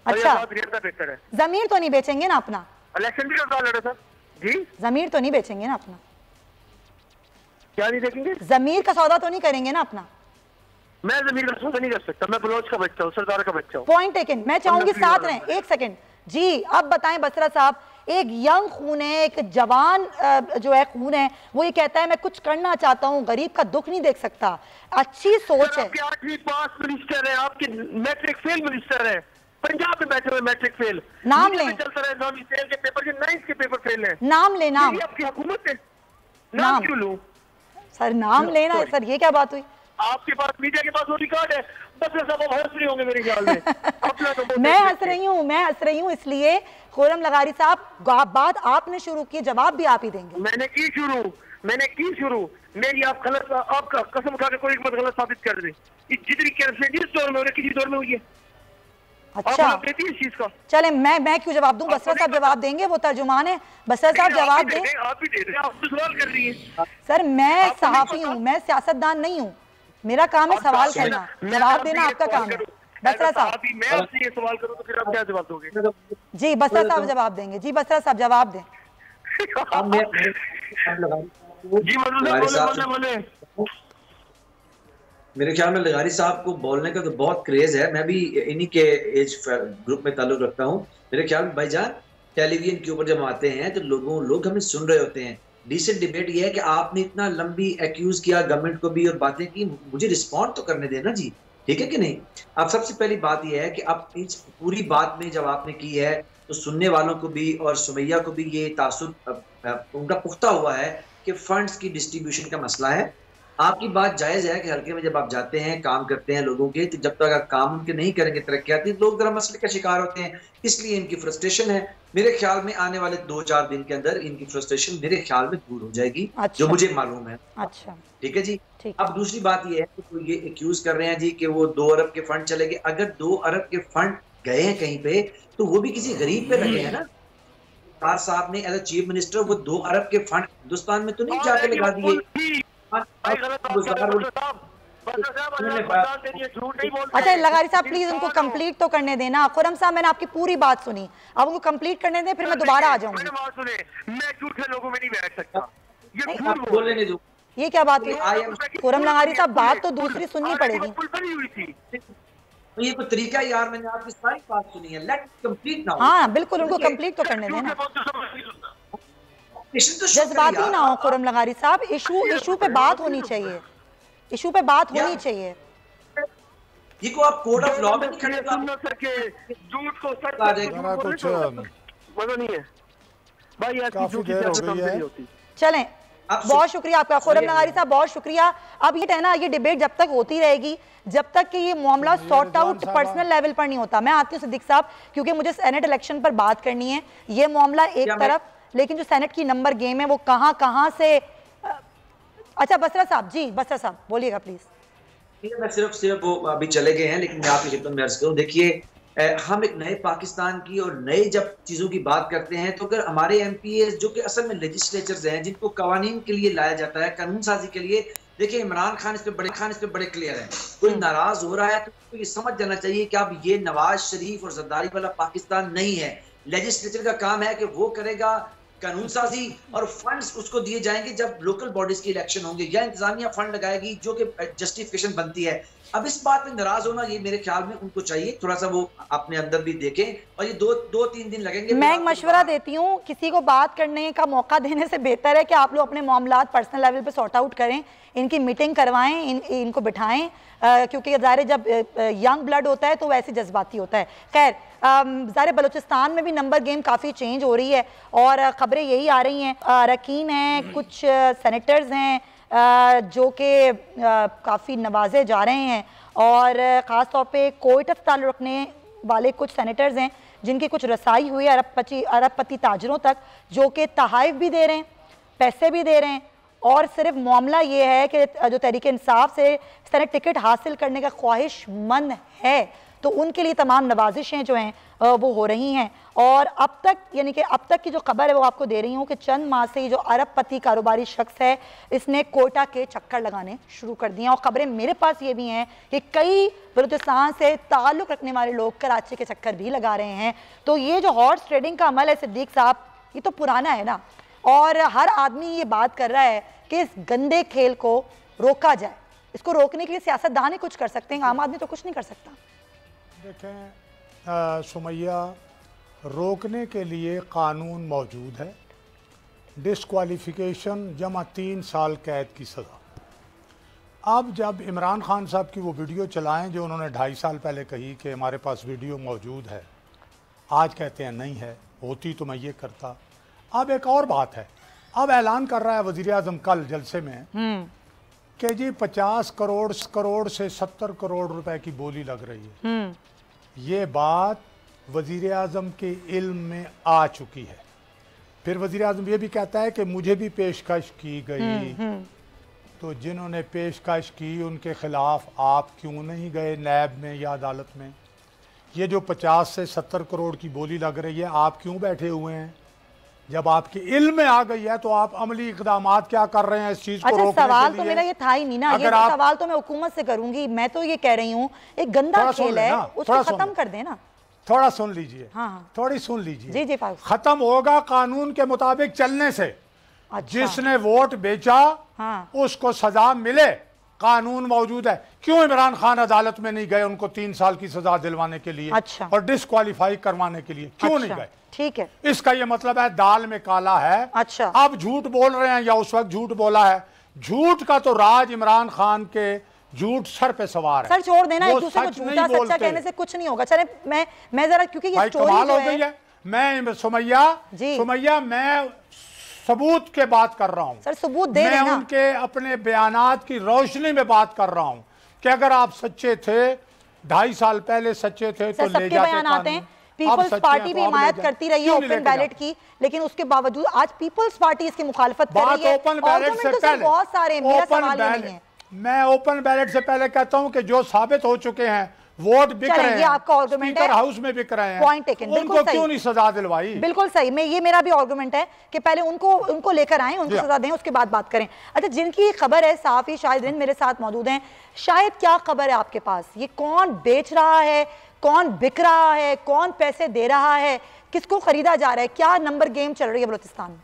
अच्छा, बेहतर है। जमीर तो नहीं बेचेंगे ना अपना? इलेक्शन भी लड़ा सर जी, जमीर तो नहीं बेचेंगे ना अपना? क्या नहीं देखेंगे? जमीर का सौदा तो नहीं करेंगे ना अपना? मैं जमीर का सौदा नहीं कर सकता, मैं बलोच का बच्चा हूँ, सरदार का बच्चा हूँ। पॉइंट टेकन, मैं चाहूंगी साथ रहें। एक सेकंड जी, अब बताएं बसरा साहब, एक यंग खून है, एक जवान जो है खून है, वो ये कहता है मैं कुछ करना चाहता हूँ, गरीब का दुख नहीं देख सकता। अच्छी सोच है। आपके 8वीं पास मिनिस्टर है, आपके मैट्रिक फेल मिनिस्टर है, पंजाब में बैठे हुए मैट्रिक फेल, नाम लें। चलता रहे 9वीं फेल के पेपर, जो 9th के पेपर फेल है। नाम ले, नाम। आपकी हुकूमत है, नाम क्यों लूं सर? नाम लेना है सर, ये क्या बात हुई? आपके पास, मीडिया के पास वो रिकॉर्ड है, बस सब हंस रहे होंगे मेरे ख्याल में। अपना तो मैं हंस रही हूँ इसलिए खुर्रम लगारी साहब, बात आपने शुरू की, जवाब भी आप ही देंगे। मैंने की शुरू, मेरी आप गलत, आपका कसम खा के कोई मत गलत साबित कर दे। जितनी करप्शन जिस दौर में हो रही, किसी दौर में हुई है। अच्छा, आप देती है इस चीज का? चले मैं क्यों जवाब दूं? बसरा साहब जवाब देंगे, वो तर्जुमान है। बसरा साहब जवाब दें। आप भी दे रहे हैं, आप तो सवाल कर रही है। सर मैं सहाफी हूँ, मैं सियासतदान नहीं हूँ, मेरा काम है सवाल करना, जवाब देना आपका काम है। बसरा साहब, मैं आपसे ये सवाल करूं तो फिर आप क्या जवाब दोगे? जी बसरा साहब जवाब देंगे। जी बसरा साहब जवाब दें। जी बोले। मेरे ख्याल में लगारी साहब को बोलने का तो बहुत क्रेज है, मैं भी इन्हीं के एज ग्रुप में ताल्लुक रखता हूँ। मेरे ख्याल में भाईजान, टेलीविजन के ऊपर जब आते हैं तो लोग हमें सुन रहे होते हैं। डिसेंट डिबेट ये है कि आपने इतना लंबी एक्यूज किया गवर्नमेंट को भी और बातें की, मुझे रिस्पॉन्ड तो करने देना जी, ठीक है कि नहीं? अब सबसे पहली बात यह है कि अब इस पूरी बात में जब आपने की है तो सुनने वालों को भी और सुमैया को भी ये तासुर उनका पुख्ता हुआ है कि फंड्स की डिस्ट्रीब्यूशन का मसला है। आपकी बात जायज़ है कि हल्के में जब आप जाते हैं, काम करते हैं लोगों के, तो जब तक आप काम उनके नहीं करेंगे तरक्याती, लोग जरा मसले का शिकार होते हैं, इसलिए इनकी फ्रस्ट्रेशन है। मेरे ख्याल में आने वाले 2-4 दिन के अंदर इनकी फ्रस्ट्रेशन मेरे ख्याल में दूर हो जाएगी। अच्छा। जो मुझे मालूम है। अच्छा, ठीक है जी। अब दूसरी बात यह है कि तो ये एक्यूज कर रहे हैं जी कि वो 2 अरब के फंड चले गए। अगर 2 अरब के फंड गए हैं कहीं पे तो वो भी किसी गरीब पे लगे हैं ना। सरदार साहब ने एज अ चीफ मिनिस्टर वो 2 अरब के फंड हिंदुस्तान में तो नहीं जाके लगा दिए। अच्छा लगारी साहब प्लीज उनको कंप्लीट तो करने देना। खुर्रम साहब मैंने आपकी पूरी बात सुनी, अब उनको कंप्लीट करने दें, फिर मैं दोबारा आ जाऊंगी। मैं झूठे लोगों में नहीं बैठ सकता, बोलने दो। ये क्या बात है खुर्रम लगारी साहब? बात तो दूसरी सुननी पड़ेगी। ये कोई तरीका यार, मैंने आपकी सारी बात सुनी है, लेट कंप्लीट नाउ। हाँ बिल्कुल, उनको कंप्लीट तो करने देना, जज्बाती ना हो खुर्रम लगारी साहब। इशू पे बात होनी चाहिए, इशू पे बात होनी चाहिए। ये को आप कोड ऑफ लॉ में नहीं खड़े झूठ को सच कुछ मजा नहीं है भाई, काफी देर हो गई है। चलें, बहुत शुक्रिया आपका खुर्रम लगारी साहब, बहुत शुक्रिया। अब ये है ना, ये डिबेट जब तक होती रहेगी, जब तक कि ये मामला सॉर्ट आउट पर्सनल लेवल पर नहीं होता। मैं आती हूँ सिद्दीक साहब, क्योंकि मुझे सेनेट इलेक्शन पर बात करनी है। ये मामला एक तरफ, लेकिन जो सेनेट की नंबर गेम है वो कहाँ से। अच्छा बसरा साहब, जी बसरा साहब बोलिएगा प्लीज। मैं सिर्फ वो अभी चले गए हैं, लेकिन मैं आपकी खिदमत में अर्ज करूं। देखिए, हम एक नए पाकिस्तान की और नए जब चीज़ों की बात करते हैं तो अगर हमारे MPs जो कि असल में लेजिस्लेचर्स हैं, जिनको कवानीन के लिए लाया जाता है, कानून साजी के लिए, देखिए इमरान खान इस पे बड़े क्लियर है। कोई नाराज हो रहा है तो ये समझ जाना चाहिए कि अब ये नवाज शरीफ और जरदारी वाला पाकिस्तान नहीं है। लेजिस्लेचर का काम है कि वो करेगा कानून साजी, और फंड्स उसको दिए जाएंगे जब लोकल बॉडीज की इलेक्शन होंगे, या इंतजामिया फंड लगाएगी जो कि जस्टिफिकेशन बनती है। अब इस बात में नाराज होना, ये मेरे ख्याल में उनको चाहिए थोड़ा सा वो अपने अंदर भी देखें, और ये दो तीन दिन लगेंगे। मैं एक मशवरा देती हूँ, किसी को बात करने का मौका देने से बेहतर है कि आप लोग अपने मामलात पर्सनल लेवल पे सॉर्ट आउट करें, इनकी मीटिंग करवाएं, इनको बिठाएं, क्योंकि ज़ाहिर जब यंग ब्लड होता है तो वैसे जज्बाती होता है। खैर, ज़ाहिर बलूचिस्तान में भी नंबर गेम काफ़ी चेंज हो रही है और ख़बरें यही आ रही हैं, अरकान हैं, कुछ सेनेटर्स हैं जो कि काफ़ी नवाजे जा रहे हैं, और ख़ास तौर पे कोयटा से ताल्लुक़ रखने वाले कुछ सेनेटर्स हैं जिनकी कुछ रसाई हुई अरबपति ताजरों तक, जो कि तहाइफ भी दे रहे हैं, पैसे भी दे रहे हैं, और सिर्फ मामला ये है कि जो तहरीक इंसाफ से सेनेट टिकट हासिल करने का ख्वाहिशमंद है तो उनके लिए तमाम नवाजिशें जो हैं वो हो रही हैं। और अब तक, यानी कि अब तक की जो खबर है वो आपको दे रही हूँ कि चंद माह से ये जो अरबपति कारोबारी शख्स है इसने कोयटा के चक्कर लगाने शुरू कर दिए हैं, और ख़बरें मेरे पास ये भी हैं कि कई बलूचिस्तान से ताल्लुक़ रखने वाले लोग कराची के चक्कर भी लगा रहे हैं। तो ये जो हॉर्स ट्रेडिंग का अमल है सिद्दीक साहब, ये तो पुराना है ना, और हर आदमी ये बात कर रहा है कि इस गंदे खेल को रोका जाए। इसको रोकने के लिए सियासतदान ही कुछ कर सकते हैं, आम आदमी तो कुछ नहीं कर सकता। देखें सुमैया, रोकने के लिए कानून मौजूद है, डिस्क्वालिफिकेशन जमा 3 साल कैद की सज़ा। अब जब इमरान खान साहब की वो वीडियो चलाएं जो उन्होंने 2.5 साल पहले कही कि हमारे पास वीडियो मौजूद है, आज कहते हैं नहीं है, होती तो मैं ये करता। अब एक और बात है, अब ऐलान कर रहा है वज़ीर आज़म कल जलसे में कि जी 50 करोड़ से 70 करोड़ रुपए की बोली लग रही है। ये बात वज़ीर आज़म के इल्म में आ चुकी है। फिर वज़ीर आज़म ये भी कहता है कि मुझे भी पेशकश की गई, तो जिन्होंने पेशकश की उनके खिलाफ आप क्यों नहीं गए नैब में या अदालत में? ये जो 50 से 70 करोड़ की बोली लग रही है, आप क्यों बैठे हुए हैं? जब आपके इल्म में आ गई है तो आप अमली इक़दामात क्या कर रहे हैं इस चीज को रोकने के लिए? सवाल तो मेरा ये था ही नहीं ना, ये तो सवाल तो मैं हुकूमत से करूंगी। मैं तो ये कह रही हूँ एक गंदा खेल है, उसको खत्म कर देना। थोड़ा सुन लीजिए, हाँ। थोड़ी सुन लीजिए। जी जी, खत्म होगा कानून के मुताबिक चलने से। अच्छा। जिसने वोट बेचा उसको सजा मिले, कानून मौजूद है। क्यों इमरान खान अदालत में नहीं गए उनको 3 साल की सजा दिलवाने के लिए? अच्छा। और डिस्क्वालीफाई करवाने के लिए क्यों नहीं गए? ठीक है, इसका ये मतलब है दाल में काला है। अच्छा। अब झूठ बोल रहे हैं या उस वक्त झूठ बोला है? झूठ का तो राज इमरान खान के झूठ सर पे सवार है। सर छोड़ देना, एक दूसरे को झूठा सच्चा कहने से कुछ नहीं होगा। चले मैं जरा, क्योंकि ये स्टोरी हो गई है, मैं सुमैया मैं सबूत के बात कर रहा हूँ। सर सबूत दे मैं उनके अपने बयानात की रोशनी में बात कर रहा हूँ कि अगर आप सच्चे थे, 2.5 साल पहले सच्चे थे तो ले जाते। पीपल्स पार्टी भी हिमायत करती रही है ओपन बैलेट की, लेकिन उसके बावजूद आज पीपल्स पार्टी इसकी मुखालफत कर रही है। ओपन बैलेट से पहले बहुत सारे, मेरा सवाल ये नहीं है। मैं ओपन बैलेट से पहले कहता हूं कि जो साबित हो चुके हैं, वोट बिक रहे हैं, आपका आर्गुमेंट है, हाउस में बिक रहे हैं, पॉइंट टेकन, उनको क्यों नहीं सजा दिलवाई? बिल्कुल सही, मैं ये मेरा भी आर्गुमेंट है कि पहले उनको लेकर आए, उनको सजा दें, उसके बाद बात करें। अच्छा, जिनकी खबर है साफी शाहिद हिंद मेरे साथ मौजूद हैं। शायद क्या खबर है आपके पास? ये कौन बेच रहा है, कौन बिक रहा है, कौन पैसे दे रहा है, किसको खरीदा जा रहा है, क्या नंबर गेम चल रही है बलूचिस्तान में?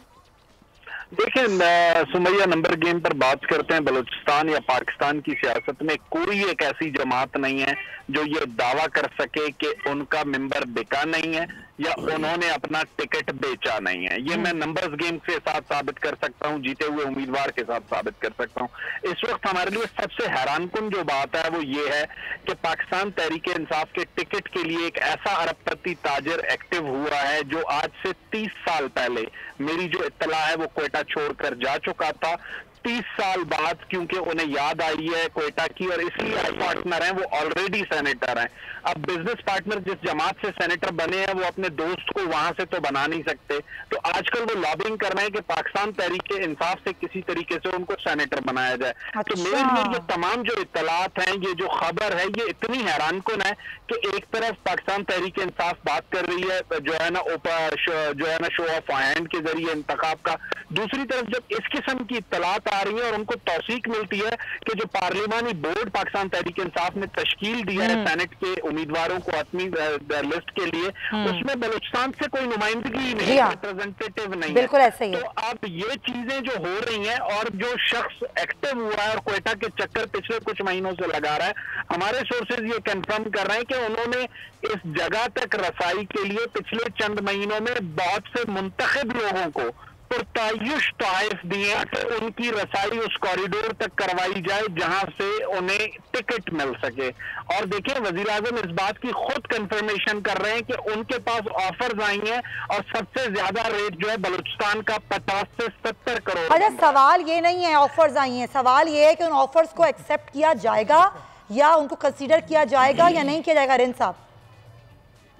देखिए सुमैया, नंबर गेम पर बात करते हैं, बलूचिस्तान या पाकिस्तान की सियासत में कोई एक ऐसी जमात नहीं है जो ये दावा कर सके कि उनका मेंबर बिका नहीं है या उन्होंने अपना टिकट बेचा नहीं है। ये मैं नंबर्स गेम के साथ साबित कर सकता हूँ, जीते हुए उम्मीदवार के साथ साबित कर सकता हूँ। इस वक्त हमारे लिए सबसे हैरानकुन जो बात है वो ये है कि पाकिस्तान तहरीक इंसाफ के टिकट के लिए एक ऐसा अरबपति ताजिर एक्टिव हुआ है जो आज से 30 साल पहले, मेरी जो इत्तला है, वो कोयटा छोड़कर जा चुका था। 30 साल बाद क्योंकि उन्हें याद आई है कोयटा की, और इसलिए पार्टनर हैं, वो ऑलरेडी सेनेटर हैं। अब बिजनेस पार्टनर जिस जमात से सेनेटर बने हैं वो अपने दोस्त को वहां से तो बना नहीं सकते, तो आजकल वो लॉबिंग कर रहे हैं कि पाकिस्तान तहरीक इंसाफ से किसी तरीके से उनको सेनेटर बनाया जाए। अच्छा। तो मेरे लिए ये तमाम जो इत्तलात हैं, ये जो खबर है, ये इतनी हैरानकुन है कि एक तरफ पाकिस्तान तहरीक इंसाफ बात कर रही है जो है ना शो ऑफ हैंड के जरिए इंतखाब का, दूसरी तरफ जब इस किस्म की इत्तलात आ रही है और उनको तौसीक मिलती है कि जो पार्लिमानी बोर्ड पाकिस्तान तहरीक इंसाफ ने तश्कील दिया है सेनेट के उम्मीदवारों को अपनी लिस्ट के लिए, उसमें बलूचिस्तान से कोई नुमाइंदगी नहीं, रिप्रेजेंटेटिव नहीं, बिल्कुल ऐसे ही है। तो अब ये चीजें जो हो रही हैं और जो शख्स एक्टिव हुआ है और क्वेटा के चक्कर पिछले कुछ महीनों से लगा रहा है, हमारे सोर्सेज ये कंफर्म कर रहे हैं कि उन्होंने इस जगह तक रसाई के लिए पिछले चंद महीनों में बहुत से मुंतखब लोगों को पुरतायुश तोहफ दिए कि उनकी रसाई उस कॉरिडोर तक करवाई जाए जहां से उन्हें टिकट मिल सके। और देखिए वजीर आजम इस बात की खुद कंफर्मेशन कर रहे हैं कि उनके पास ऑफर्स आई हैं और सबसे ज्यादा रेट जो है बलूचिस्तान का 50 से 70 करोड़। अच्छा, सवाल ये नहीं है ऑफर्स आई हैं, सवाल ये है कि उन ऑफर्स को एक्सेप्ट किया जाएगा या उनको कंसीडर किया जाएगा या नहीं किया जाएगा। रिन साहब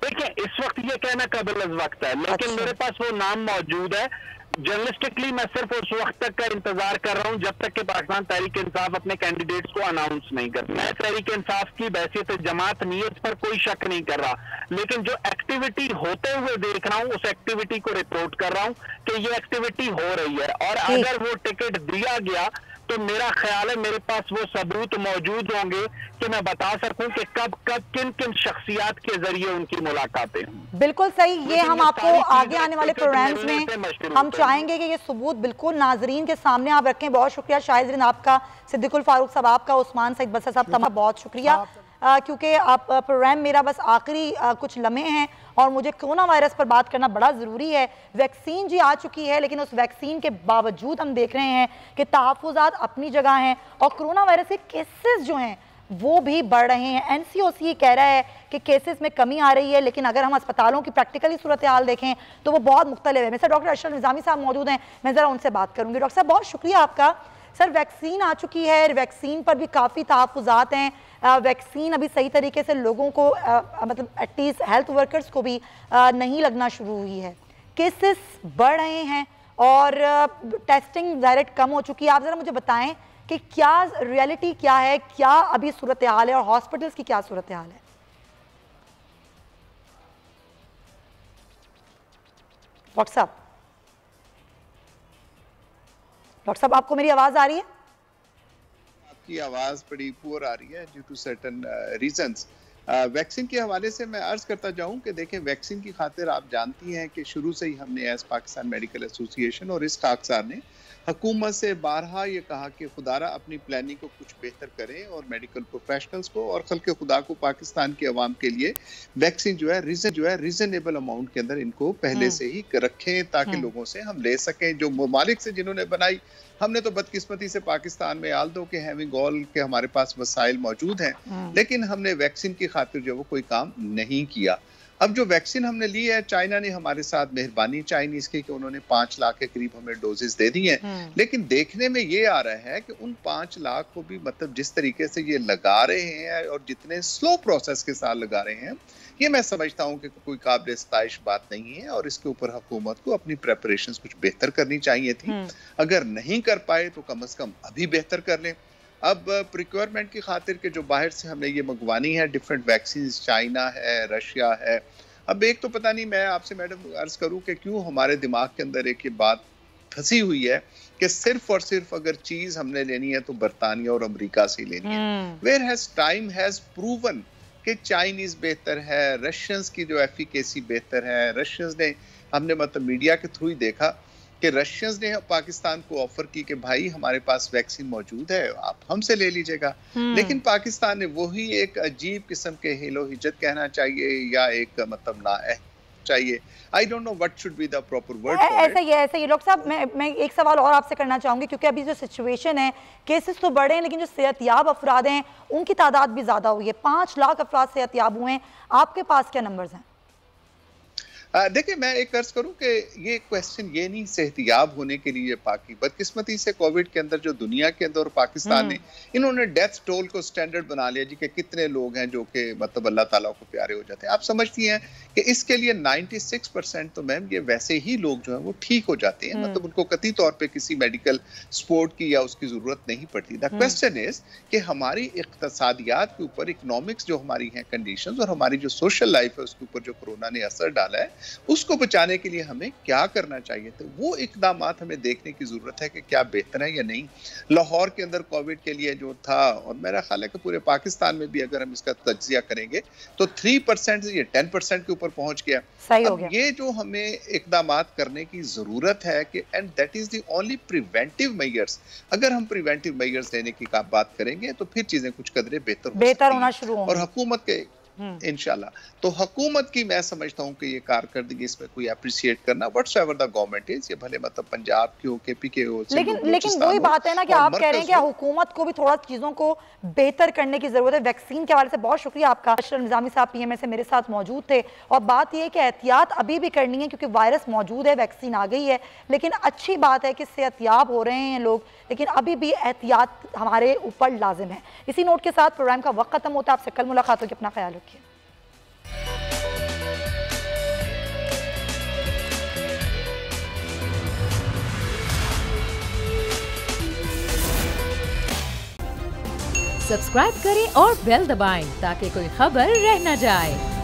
देखिए इस वक्त ये कहना काबिल वक्त है, लेकिन मेरे पास वो नाम मौजूद है। जर्नलिस्टिकली मैं सिर्फ उस वक्त तक का इंतजार कर रहा हूं जब तक कि पाकिस्तान तहरीक इंसाफ अपने कैंडिडेट्स को अनाउंस नहीं कर। मैं तहरीक इंसाफ की बैसियत जमात नीयत पर कोई शक नहीं कर रहा, लेकिन जो एक्टिविटी होते हुए देख रहा हूं उस एक्टिविटी को रिपोर्ट कर रहा हूं कि ये एक्टिविटी हो रही है। और अगर वो टिकट दिया गया तो मेरा ख्याल है मेरे पास वो सबूत मौजूद होंगे कि मैं बता सकूं कि कब कब किन किन शख्सियात के जरिए उनकी मुलाकातें। बिल्कुल सही, ये हम आपको आगे आने वाले प्रोग्राम्स में हम चाहेंगे कि ये सबूत बिल्कुल नाजरीन के सामने आप रखें। बहुत शुक्रिया शाहिद रिन आपका, सिद्दीकुल फारूक साहब आपका, उस्मान सईद बसर साहब तमाम बहुत शुक्रिया, क्योंकि आप प्रोग्राम मेरा बस आखिरी कुछ लम्हे हैं और मुझे कोरोना वायरस पर बात करना बड़ा ज़रूरी है। वैक्सीन जी आ चुकी है, लेकिन उस वैक्सीन के बावजूद हम देख रहे हैं कि तहफ़्फ़ुज़ात अपनी जगह हैं और कोरोना वायरस के केसेस जो हैं वो भी बढ़ रहे हैं। NCOC कह रहा है कि केसेस में कमी आ रही है, लेकिन अगर हम अस्पतालों की प्रैक्टिकली सूरत हाल देखें तो वो बहुत मुख्तलिफ है। मेरे डॉक्टर अशरफ निज़ामी साहब मौजूद हैं, मैं ज़रा उनसे बात करूँगी। डॉक्टर साहब बहुत शुक्रिया आपका। सर वैक्सीन आ चुकी है, वैक्सीन पर भी काफ़ी तहफ़्फ़ुज़ात हैं, वैक्सीन अभी सही तरीके से लोगों को मतलब एटलीस्ट हेल्थ वर्कर्स को भी नहीं लगना शुरू हुई है, केसेस बढ़ रहे हैं और टेस्टिंग डायरेक्ट कम हो चुकी है। आप ज़रा मुझे बताएं कि क्या रियलिटी क्या है, क्या अभी सूरत हाल है और हॉस्पिटल्स की क्या सूरत हाल है। डॉक्टर साहब आपको मेरी आवाज़ आ रही है? की आवाज बड़ी पुअर आ रही है due to certain reasons. Vaccine के हवाले से मैं अर्ज करता जाऊं कि देखें वैक्सीन की खातिर आप जानती हैं कि शुरू से ही हमने एज पाकिस्तान मेडिकल एसोसिएशन और इस खाकसार ने हुकूमत से बारहा ये कहा कि खुदारा अपनी प्लानिंग को कुछ बेहतर करें और मेडिकल प्रोफेशनल्स को और खल्के खुदा को पाकिस्तान के अवाम के लिए वैक्सीन जो है रीजनेबल अमाउंट के अंदर इनको पहले से ही रखें ताकि लोगों से हम ले सकें। जो ममालिक से जिन्होंने बनाई, हमने तो बदकिस्मती से पाकिस्तान में आल दो के हैविंग ऑल के हमारे पास वसाइल मौजूद हैं, लेकिन हमने वैक्सीन की खातिर जो वो कोई काम नहीं किया। अब जो वैक्सीन हमने ली है, चाइना ने हमारे साथ मेहरबानी चाइनीज की कि उन्होंने 5 लाख के करीब हमें डोजेस दे दी हैं, लेकिन देखने में ये आ रहा है कि उन 5 लाख को भी मतलब जिस तरीके से ये लगा रहे हैं और जितने स्लो प्रोसेस के साथ लगा रहे हैं, ये मैं समझता हूँ कि कोई काबिल सताइश बात नहीं है और इसके ऊपर हुकूमत को अपनी प्रेपरेशंस कुछ बेहतर करनी चाहिए थी। अगर नहीं कर पाए तो कम से कम अभी बेहतर कर लें। अब प्रिक्योरमेंट की खातिर के जो बाहर से हमने ये मंगवानी है डिफरेंट वैक्सीन, चाइना है, रशिया है। अब एक तो पता नहीं, मैं आपसे मैडम अर्ज करूं कि क्यों हमारे दिमाग के अंदर एक ये बात फंसी हुई है कि सिर्फ और सिर्फ अगर चीज हमने लेनी है तो बरतानिया और अमेरिका से लेनी है। Where has time has proven कि चाइनीज बेहतर है, रशियंस की जो एफिकेसी बेहतर है। रशियंस ने, हमने मतलब मीडिया के थ्रू ही देखा कि रशियंस ने पाकिस्तान को ऑफर की कि भाई हमारे पास वैक्सीन मौजूद है, आप हमसे ले लीजिएगा, लेकिन पाकिस्तान ने वही एक अजीब किस्म के हिलो हिज्जत कहना चाहिए या एक मतलब ना चाहिए, I don't know what should be the proper word for it. ऐसा ही डॉक्टर साहब, मैं एक सवाल और आपसे करना चाहूंगी, क्योंकि अभी जो सिचुएशन है, केसेस तो बढ़े हैं लेकिन जो सेहतयाब अफराद हैं उनकी तादाद भी ज्यादा हुई है। 5 लाख अफराद सेहतयाब हुए हैं, आपके पास क्या नंबर्स हैं? देखिए मैं एक अर्ज करूं कि ये क्वेश्चन ये नहीं सेहतियाब होने के लिए पाकि बदकिस्मती से कोविड के अंदर जो दुनिया के अंदर और पाकिस्तान ने इन्होंने डेथ टोल को स्टैंडर्ड बना लिया जी कि कितने लोग हैं जो कि मतलब अल्लाह ताला को प्यारे हो जाते हैं। आप समझती हैं कि इसके लिए 96% तो मैम ये वैसे ही लोग जो है वो ठीक हो जाते हैं, मतलब उनको कतई तौर पर किसी मेडिकल सपोर्ट की या उसकी जरूरत नहीं पड़ती। द क्वेश्चन इज कि हमारी इक्तसादियात के ऊपर, इकोनॉमिक्स जो हमारी है कंडीशंस और हमारी जो सोशल लाइफ है उसके ऊपर जो कोरोना ने असर डाला है, उसको बचाने के लिए हमें क्या करना चाहिए, तो वो इकदाम हमें देखने की जरूरत है कि क्या बेहतर है या नहीं। लाहौर के अंदर कोविड के लिए जो था, और मेरा ख्याल है कि पूरे पाकिस्तान में भी अगर हम इसका तज्जिया करेंगे तो 3% से ये 10% के ऊपर पहुंच गया। सही हो गया। ये जो हमें इकदाम करने की जरूरत है कि and that is the only preventive measures, अगर हम प्रिवेंटिव मेजर्स लेने की बात करेंगे तो फिर चीजें कुछ कदरे बेहतर होना शुरू होंगी। और हुकूमत के इंशाल्लाह, तो हुकूमत की मैं समझता हूँ कि ये कारकर्दगी इसमें कोई अप्रिशिएट करना व्हाटसएवर द गवर्नमेंट इज, ये भले मतलब पंजाब की हो, केपी के हो, लेकिन वही बात है ना कि आप कह रहे हैं कि हुकूमत को भी थोड़ा चीजों को बेहतर करने की जरूरत है। वैक्सीन के हवाले से बहुत शुक्रिया आपका। अशरफ निजामी साहब पीएमए से मेरे साथ मौजूद थे, और बात यह है कि एहतियात अभी भी करनी है क्योंकि वायरस मौजूद है, वैक्सीन आ गई है, लेकिन अच्छी बात है कि सेहतियाब हो रहे हैं लोग, लेकिन अभी भी एहतियात हमारे ऊपर लाजिम है। इसी नोट के साथ प्रोग्राम का वक्त खत्म होता है। आपसे कल मुलाकात होगी, अपना ख्याल रखिए। सब्सक्राइब करें और बेल दबाएं ताकि कोई खबर रह न जाए।